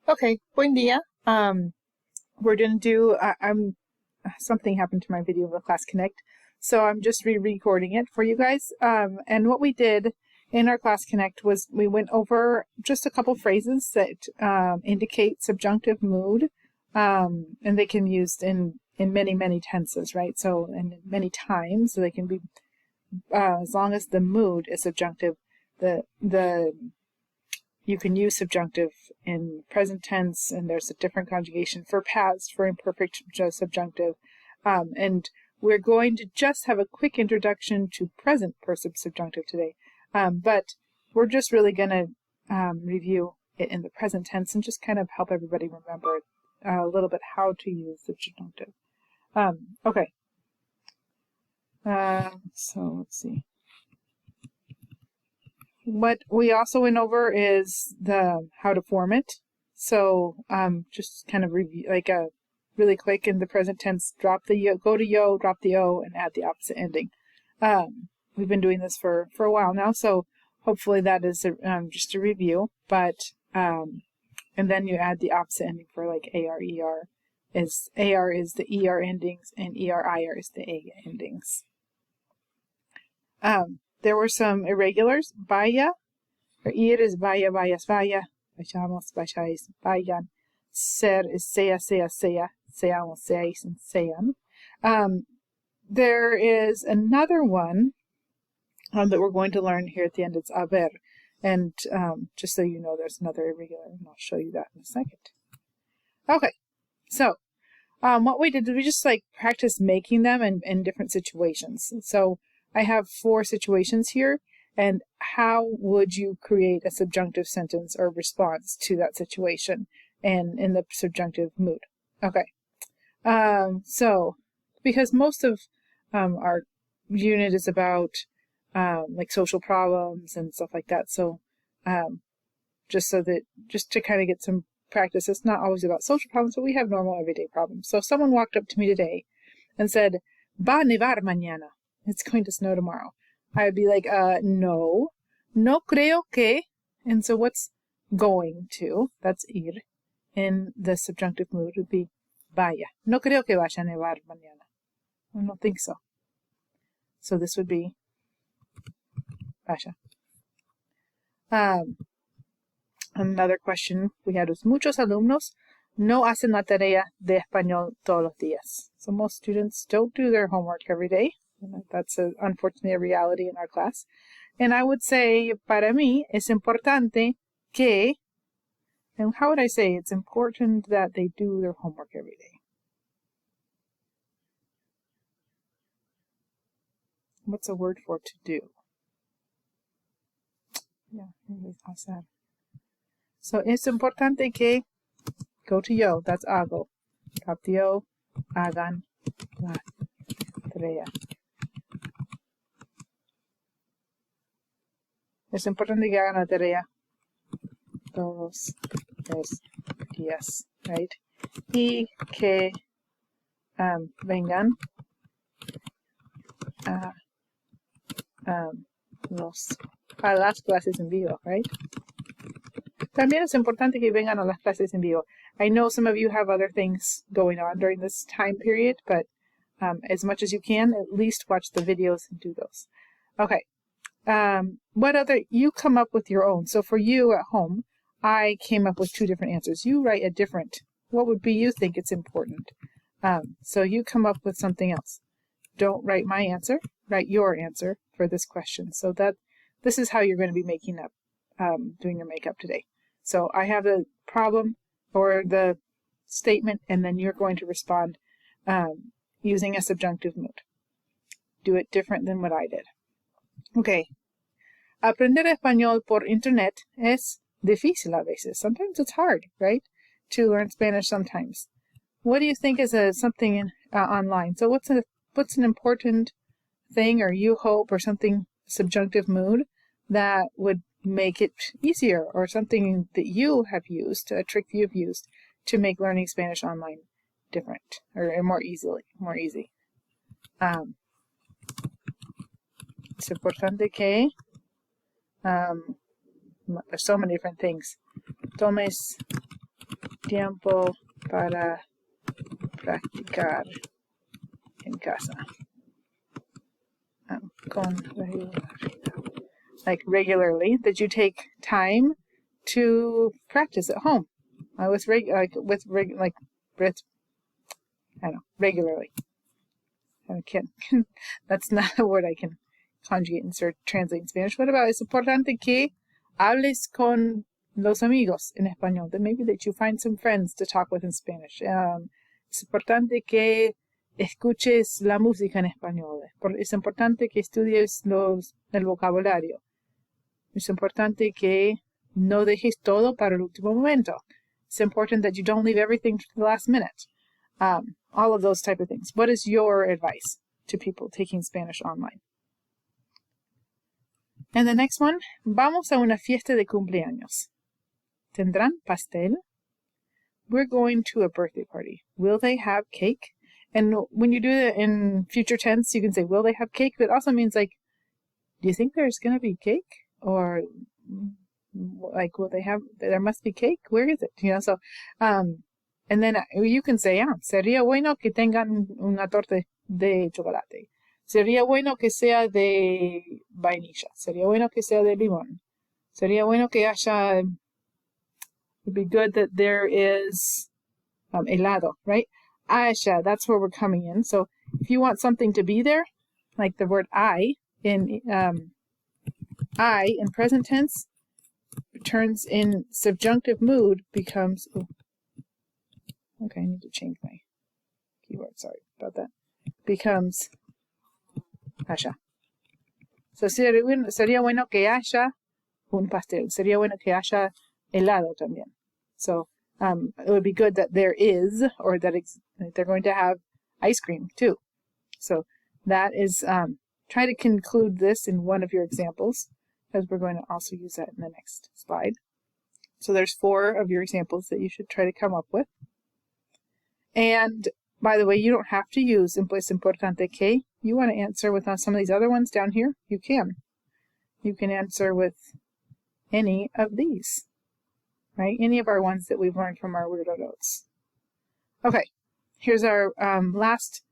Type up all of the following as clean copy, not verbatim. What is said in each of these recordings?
Okay, buen dia. We're gonna do. Something happened to my video of the Class Connect, so I'm just re-recording it for you guys. And what we did in our Class Connect was we went over just a couple phrases that indicate subjunctive mood, and they can be used in many tenses, right? So and many times, so they can be as long as the mood is subjunctive. You can use subjunctive in present tense, and there's a different conjugation for past, for imperfect subjunctive. And we're going to just have a quick introduction to present perfect subjunctive today. But we're just really going to review it in the present tense and just kind of help everybody remember a little bit how to use the subjunctive. Okay. So let's see. What we also went over is the how to form it. So just kind of review, like a really quick in the present tense, drop the yo, go to yo, drop the o, and add the opposite ending. We've been doing this for a while now, so hopefully that is just a review. But and then you add the opposite ending for like ar, er. AR is the ER endings, and ER-IR is the A endings. There were some irregulars. Vaya, or ir is vaya, vayas, vaya. Vayamos, vayáis, vayan. Ser is sea, sea, sea. Seamos, seáis, and sean. There is another one that we're going to learn here at the end. It's haber. And just so you know, there's another irregular, and I'll show you that in a second. Okay, so what we did is we just like practice making them in different situations. So I have 4 situations here, and how would you create a subjunctive sentence or response to that situation and in the subjunctive mood? Okay. So because most of our unit is about like social problems and stuff like that, so just to kind of get some practice, it's not always about social problems, but we have normal everyday problems. So if someone walked up to me today and said, "Va a nevar mañana," it's going to snow tomorrow, I would be like, no creo que. And so what's going to, that's ir, in the subjunctive mood would be vaya. No creo que vaya a nevar mañana. I don't think so. So this would be vaya. Another question we had was, muchos alumnos no hacen la tarea de español todos los días. So most students don't do their homework every day. And that's unfortunately a reality in our class. And I would say, para mí, es importante que, and how would I say it's important that they do their homework every day? What's a word for to do? Yeah, hacer. So es importante que, go to yo, that's hago. Drop the o, hagan la tarea. Es importante que hagan la tarea todos los días, right? Y que vengan a las clases en vivo, right? También es importante que vengan a las clases en vivo. I know some of you have other things going on during this time period, but as much as you can, at least watch the videos and do those. Okay. What other, you come up with your own. So for you at home, I came up with 2 different answers. You write a different, what would be you think it's important. So you come up with something else. Don't write my answer, write your answer for this question. So that this is how you're going to be making up, doing your makeup today. So I have the problem or the statement, and then you're going to respond using a subjunctive mood. Do it different than what I did. Okay. Aprender español por internet es difícil a veces. Sometimes it's hard, right? To learn Spanish sometimes. What do you think is something online? So what's an important thing, or you hope, or something subjunctive mood that would make it easier, or something that you have used, a trick you've used to make learning Spanish online different or more easy. Es importante que there's so many different things. Tomes tiempo para practicar en casa. Con regularidad. Like regularly, that you take time to practice at home. Regularly. I can't. That's not a word I can conjugate and translate in Spanish. What about, es importante que hables con los amigos en español? That maybe that you find some friends to talk with in Spanish. Es importante que escuches la música en español. Es importante que estudies el vocabulario. Es importante que no dejes todo para el último momento. It's important that you don't leave everything to the last minute. All of those type of things. What is your advice to people taking Spanish online? And the next one, vamos a una fiesta de cumpleaños. ¿Tendrán pastel? We're going to a birthday party. Will they have cake? And when you do it in future tense, you can say, will they have cake? But it also means, like, do you think there's going to be cake? Or, like, will they have, there must be cake? Where is it? You know, so, and then you can say, sería bueno que tengan una torta de chocolate. Sería bueno que sea de vainilla. Sería bueno que sea de limón. Sería bueno que haya, it'd be good that there is helado, right? Haya, that's where we're coming in. So if you want something to be there, like the word I in present tense turns in subjunctive mood becomes, okay, I need to change my keyword, sorry about that, becomes haya. So sería bueno que haya un pastel. Sería bueno que haya helado también. So it would be good that there is, or that they're going to have ice cream too. So that is, try to conclude this in one of your examples, because we're going to also use that in the next slide. So there's 4 of your examples that you should try to come up with. And by the way, you don't have to use es importante que. You want to answer with some of these other ones down here, you can. You can answer with any of these, right? Any of our ones that we've learned from our weirdo notes. Okay, here's our last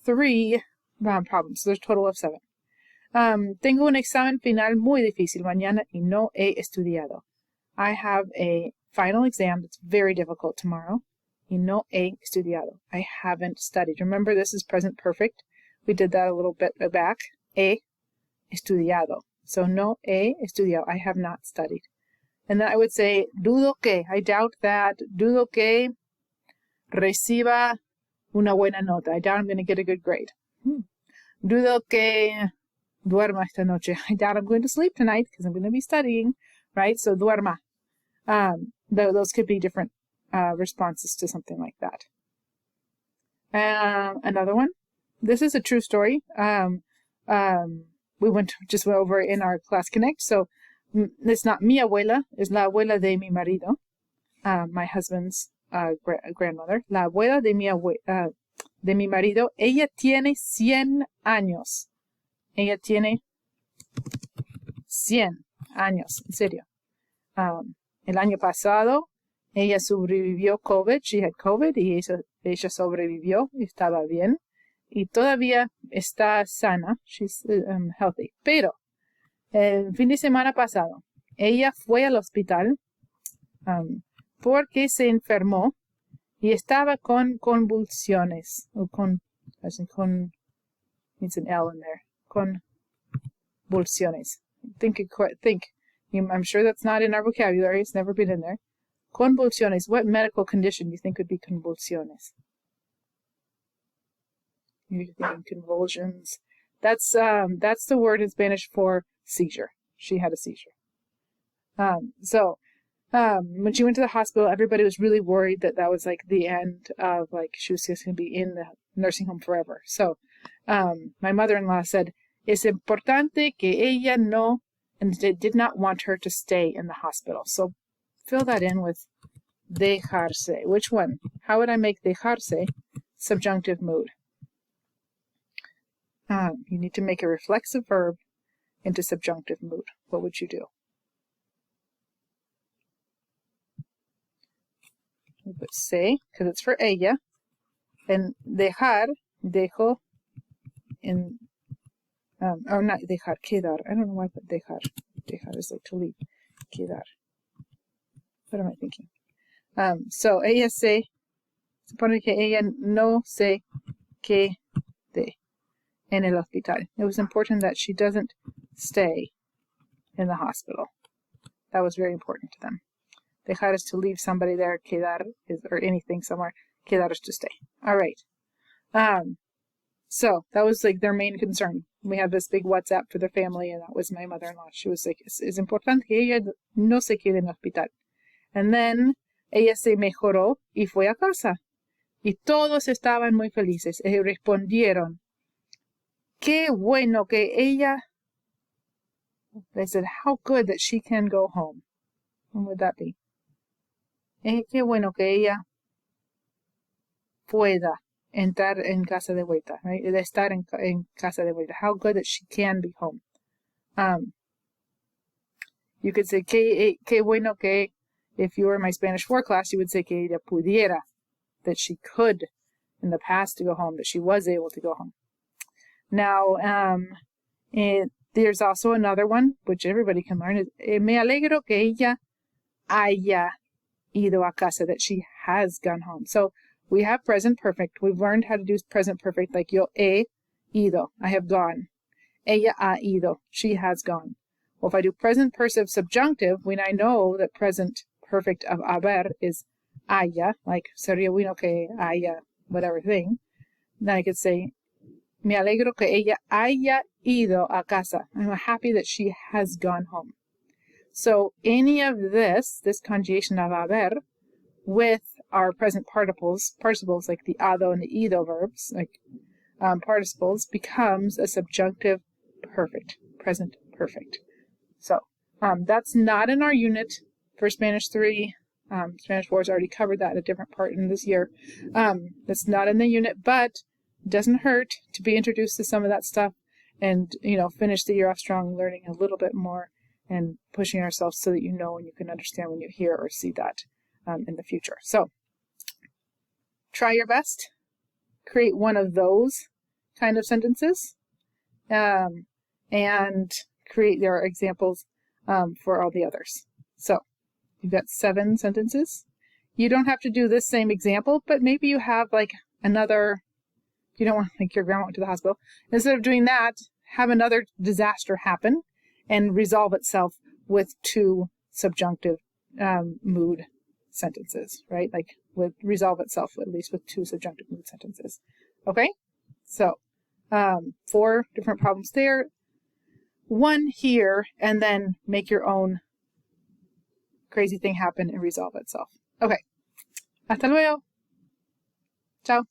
3 problems. So there's a total of 7. Tengo un examen final muy difícil mañana y no he estudiado. I have a final exam that's very difficult tomorrow. Y no he estudiado. I haven't studied. Remember, this is present perfect. We did that a little bit back. He estudiado. So no he estudiado. I have not studied. And then I would say, dudo que. I doubt that. Dudo que reciba una buena nota. I doubt I'm going to get a good grade. Dudo que duerma esta noche. I doubt I'm going to sleep tonight because I'm going to be studying. Right? So duerma. Those could be different responses to something like that. Another one. This is a true story. We went over in our class connect. So it's not mi abuela, es la abuela de mi marido, my husband's grandmother. La abuela de mi marido. Ella tiene 100 años. Ella tiene 100 años, en serio. El año pasado ella sobrevivió COVID, she had COVID, y ella sobrevivió, y estaba bien, y todavía está sana, she's healthy. Pero, el fin de semana pasado, ella fue al hospital porque se enfermó y estaba con convulsiones, o needs an L in there, convulsiones. I'm sure that's not in our vocabulary, it's never been in there. Convulsiones. What medical condition do you think would be convulsiones? You're thinking convulsions. That's the word in Spanish for seizure. She had a seizure. When she went to the hospital, everybody was really worried that was like the end of, like, she was just going to be in the nursing home forever. So my mother-in-law said, es importante que ella no, and they did not want her to stay in the hospital. So fill that in with dejarse. Which one? How would I make dejarse subjunctive mood? You need to make a reflexive verb into subjunctive mood. What would you do? we put se, because it's for ella. And dejar, dejo, and, or not dejar, quedar. I don't know why I put dejar. Dejar is like to leave. Quedar. What am I thinking? So ella se supone que ella no se quede en el hospital. It was important that she doesn't stay in the hospital. That was very important to them. Dejar is to leave somebody there. Quedar is, or anything somewhere. Quedar is to stay. All right. So that was like their main concern. We had this big WhatsApp for their family, and that was my mother-in-law. She was like, es importante que ella no se quede en el hospital. And then ella se mejoró y fue a casa. Y todos estaban muy felices. Y respondieron, qué bueno que ella. They said, how good that she can go home. What would that be? Qué bueno que ella pueda entrar en casa de vuelta, right? De estar en casa de vuelta. How good that she can be home. You could say, qué bueno que, if you were in my Spanish 4 class, you would say que ella pudiera, that she could in the past to go home, that she was able to go home. Now, there's also another one, which everybody can learn. Me alegro que ella haya ido a casa, that she has gone home. So we have present perfect. We've learned how to do present perfect, like yo he ido, I have gone. Ella ha ido, she has gone. Well, if I do present perfect subjunctive, when I know that present perfect of haber is haya, like sería bueno que haya whatever thing, then I could say, me alegro que ella haya ido a casa. I'm happy that she has gone home. So any of this conjugation of haber, with our present participles like the ado and the ido verbs, like participles, becomes a subjunctive perfect, present perfect. So that's not in our unit for Spanish 3. Spanish 4 has already covered that in a different part in this year. That's not in the unit, but it doesn't hurt to be introduced to some of that stuff and, finish the year off strong, learning a little bit more and pushing ourselves so that you know and you can understand when you hear or see that in the future. So try your best. Create one of those kind of sentences and create their examples for all the others. So you've got 7 sentences. You don't have to do this same example, but maybe you have like another, you don't want like your grandma went to the hospital. Instead of doing that, have another disaster happen and resolve itself with 2 subjunctive mood sentences, right? Like with resolve itself at least with 2 subjunctive mood sentences. Okay? So 4 different problems there. 1 here, and then make your own crazy thing happen and resolve itself. Okay. Hasta luego. Ciao.